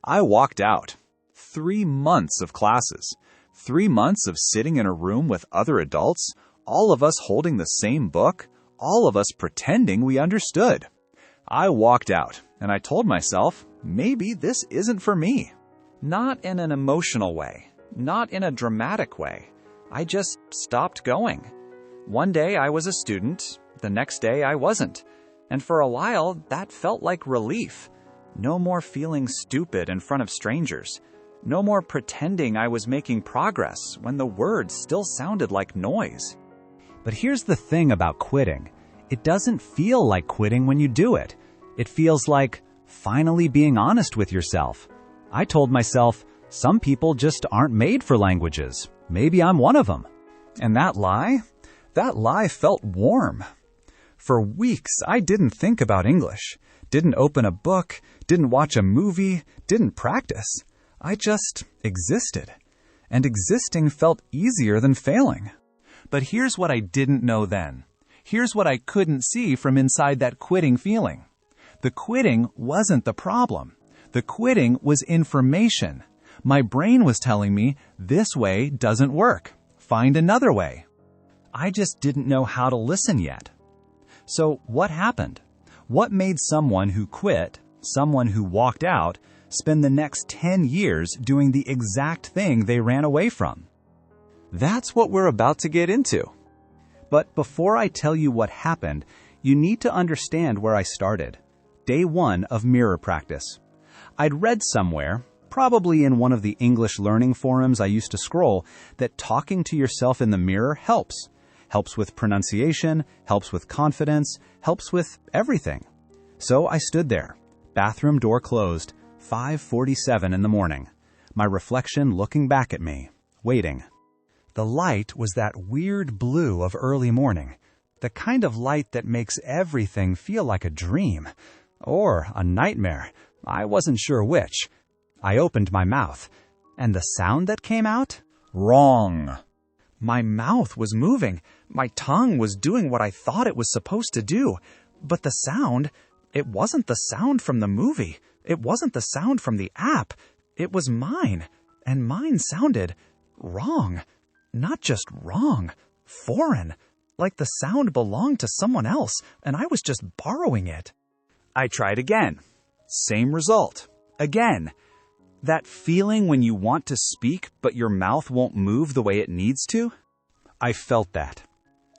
I walked out. 3 months of classes. 3 months of sitting in a room with other adults, all of us holding the same book, all of us pretending we understood. I walked out, and I told myself, maybe this isn't for me. Not in an emotional way, not in a dramatic way. I just stopped going. One day I was a student, the next day I wasn't. And for a while, that felt like relief. No more feeling stupid in front of strangers. No more pretending I was making progress when the words still sounded like noise. But here's the thing about quitting. It doesn't feel like quitting when you do it. It feels like finally being honest with yourself. I told myself, some people just aren't made for languages. Maybe I'm one of them. And that lie felt warm. For weeks, I didn't think about English, didn't open a book, didn't watch a movie, didn't practice. I just existed. And existing felt easier than failing. But here's what I didn't know then. Here's what I couldn't see from inside that quitting feeling. The quitting wasn't the problem. The quitting was information. My brain was telling me, this way doesn't work. Find another way. I just didn't know how to listen yet. So what happened? What made someone who quit, someone who walked out, spend the next 10 years doing the exact thing they ran away from? That's what we're about to get into. But before I tell you what happened, you need to understand where I started. Day 1 of mirror practice. I'd read somewhere, probably in one of the English learning forums I used to scroll, that talking to yourself in the mirror helps. Helps with pronunciation, helps with confidence, helps with everything. So I stood there, bathroom door closed, 5:47 in the morning, my reflection looking back at me, waiting. The light was that weird blue of early morning, the kind of light that makes everything feel like a dream, or a nightmare. I wasn't sure which. I opened my mouth, and the sound that came out? Wrong. My mouth was moving. My tongue was doing what I thought it was supposed to do. But the sound, it wasn't the sound from the movie. It wasn't the sound from the app. It was mine. And mine sounded wrong. Not just wrong, foreign. Like the sound belonged to someone else, and I was just borrowing it. I tried again. Same result. Again. That feeling when you want to speak, but your mouth won't move the way it needs to? I felt that.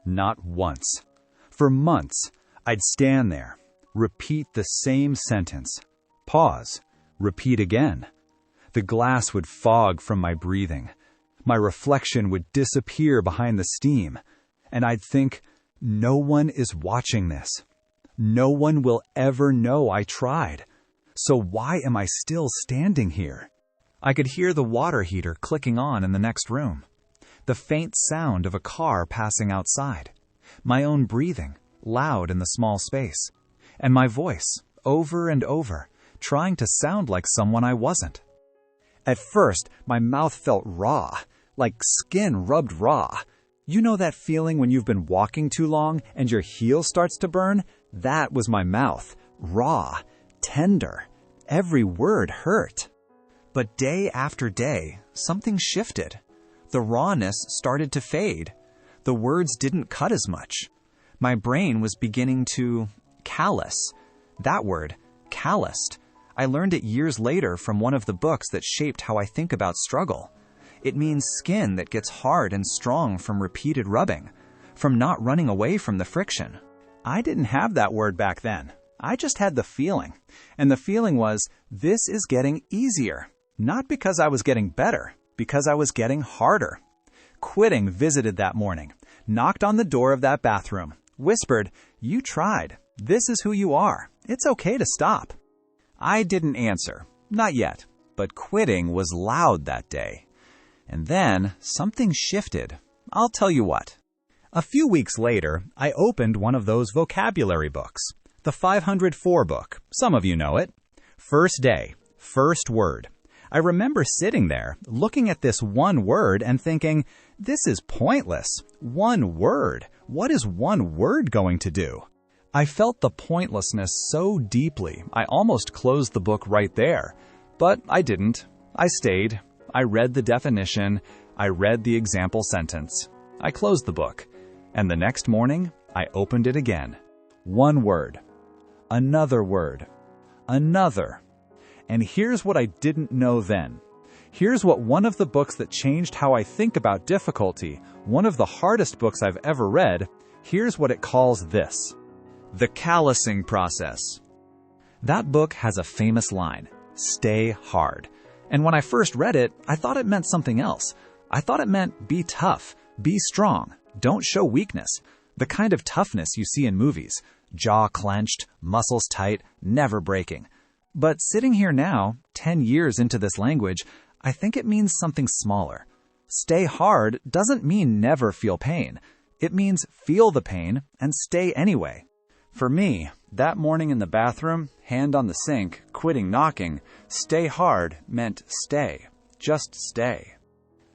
Not once. For months, I'd stand there, repeat the same sentence, pause, repeat again. The glass would fog from my breathing. My reflection would disappear behind the steam, and I'd think, no one is watching this. No one will ever know I tried. So why am I still standing here? I could hear the water heater clicking on in the next room, the faint sound of a car passing outside, my own breathing, loud in the small space, and my voice, over and over, trying to sound like someone I wasn't. At first, my mouth felt raw, like skin rubbed raw. You know that feeling when you've been walking too long and your heel starts to burn? That was my mouth, raw, tender. Every word hurt. But day after day, something shifted. The rawness started to fade. The words didn't cut as much. My brain was beginning to callous. That word, calloused. I learned it years later from one of the books that shaped how I think about struggle. It means skin that gets hard and strong from repeated rubbing, from not running away from the friction. I didn't have that word back then. I just had the feeling. And the feeling was, this is getting easier. Not because I was getting better, because I was getting harder. Quitting visited that morning, knocked on the door of that bathroom, whispered, "You tried. This is who you are. It's okay to stop." I didn't answer. Not yet. But quitting was loud that day. And then something shifted. I'll tell you what. A few weeks later, I opened one of those vocabulary books. The 504 book. Some of you know it. First day. First word. I remember sitting there, looking at this one word and thinking, this is pointless. One word. What is one word going to do? I felt the pointlessness so deeply, I almost closed the book right there. But I didn't. I stayed. I read the definition. I read the example sentence. I closed the book. And the next morning, I opened it again. One word. Another word. Another. And here's what I didn't know then. Here's what one of the books that changed how I think about difficulty, one of the hardest books I've ever read, here's what it calls this: the callousing process. That book has a famous line, "Stay hard." And when I first read it, I thought it meant something else. I thought it meant be tough, be strong, don't show weakness. The kind of toughness you see in movies, jaw clenched, muscles tight, never breaking. But sitting here now, 10 years into this language, I think it means something smaller. Stay hard doesn't mean never feel pain. It means feel the pain and stay anyway. For me, that morning in the bathroom, hand on the sink, quitting knocking, stay hard meant stay. Just stay.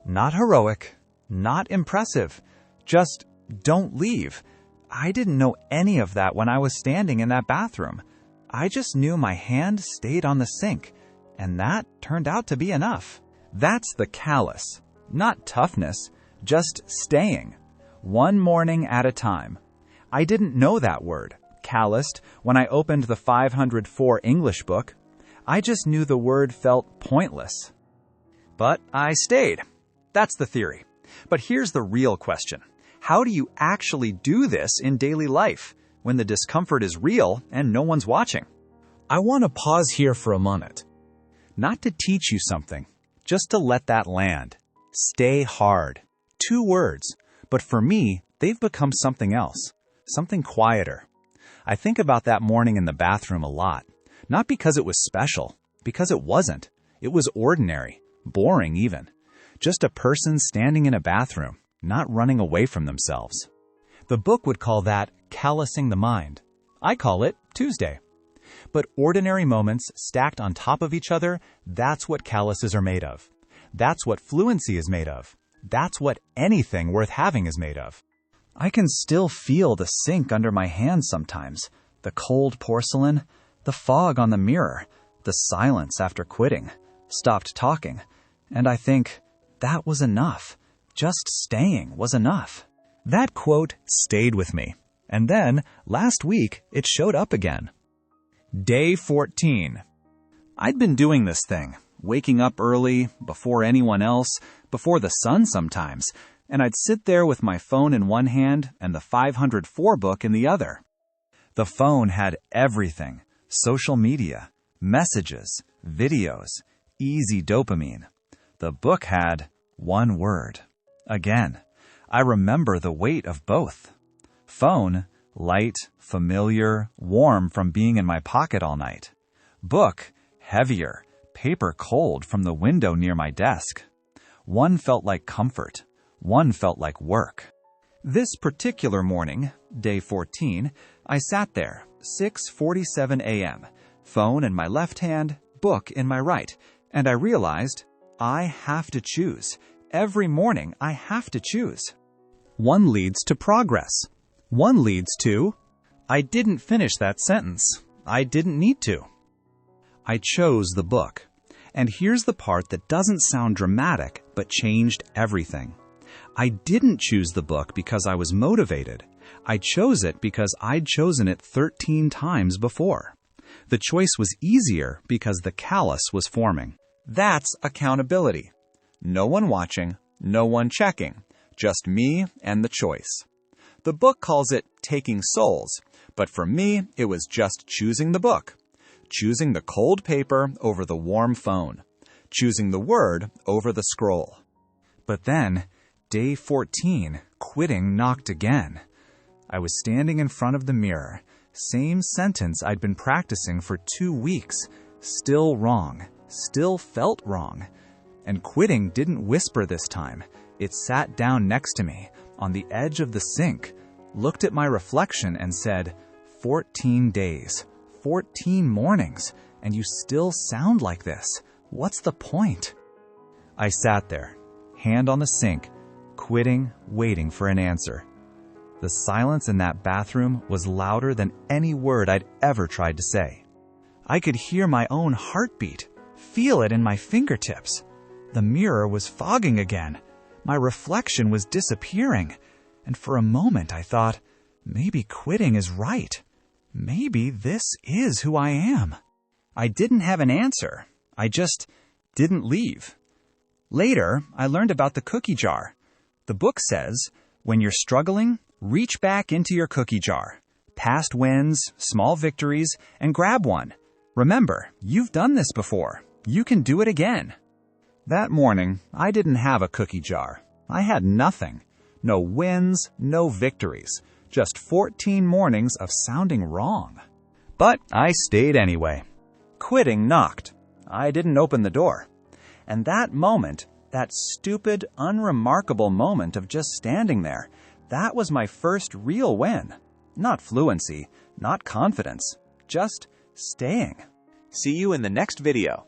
Not heroic, not impressive, just don't leave. I didn't know any of that when I was standing in that bathroom. I just knew my hand stayed on the sink, and that turned out to be enough. That's the callous. Not toughness, just staying. One morning at a time. I didn't know that word, calloused, when I opened the 504 English book. I just knew the word felt pointless. But I stayed. That's the theory. But here's the real question. How do you actually do this in daily life, when the discomfort is real and no one's watching? I want to pause here for a minute. Not to teach you something, just to let that land. Stay hard. 2 words. But for me, they've become something else. Something quieter. I think about that morning in the bathroom a lot. Not because it was special, because it wasn't. It was ordinary, boring even. Just a person standing in a bathroom, not running away from themselves. The book would call that callousing the mind. I call it Tuesday. But ordinary moments stacked on top of each other, that's what calluses are made of. That's what fluency is made of. That's what anything worth having is made of. I can still feel the sink under my hands sometimes, the cold porcelain, the fog on the mirror, the silence after quitting, stopped talking, and I think, that was enough. Just staying was enough. That quote stayed with me. And then, last week, it showed up again. Day 14. I'd been doing this thing, waking up early, before anyone else, before the sun sometimes, and I'd sit there with my phone in one hand and the 504 book in the other. The phone had everything: social media, messages, videos, easy dopamine. The book had one word. Again, I remember the weight of both. Phone, light, familiar, warm from being in my pocket all night. Book, heavier, paper cold from the window near my desk. One felt like comfort. One felt like work. This particular morning, day 14, I sat there, 6:47 a.m., phone in my left hand, book in my right, and I realized I have to choose. Every morning I have to choose. One leads to progress. One leads to, I didn't finish that sentence. I didn't need to. I chose the book. And here's the part that doesn't sound dramatic, but changed everything. I didn't choose the book because I was motivated. I chose it because I'd chosen it 13 times before. The choice was easier because the callus was forming. That's accountability. No one watching, no one checking. Just me and the choice. The book calls it taking souls, but for me, it was just choosing the book. Choosing the cold paper over the warm phone. Choosing the word over the scroll. But then, day 14, quitting knocked again. I was standing in front of the mirror. Same sentence I'd been practicing for 2 weeks. Still wrong. Still felt wrong. And quitting didn't whisper this time. It sat down next to me, on the edge of the sink, looked at my reflection and said, 14 days, 14 mornings, and you still sound like this. What's the point? I sat there, hand on the sink, quitting, waiting for an answer. The silence in that bathroom was louder than any word I'd ever tried to say. I could hear my own heartbeat, feel it in my fingertips. The mirror was fogging again. My reflection was disappearing. And for a moment I thought, maybe quitting is right. Maybe this is who I am. I didn't have an answer. I just didn't leave. Later, I learned about the cookie jar. The book says, when you're struggling, reach back into your cookie jar. Past wins, small victories, and grab one. Remember, you've done this before. You can do it again. That morning, I didn't have a cookie jar. I had nothing. No wins, no victories. Just 14 mornings of sounding wrong. But I stayed anyway. Quitting knocked. I didn't open the door. And that moment, that stupid, unremarkable moment of just standing there, that was my first real win. Not fluency, not confidence, just staying. See you in the next video.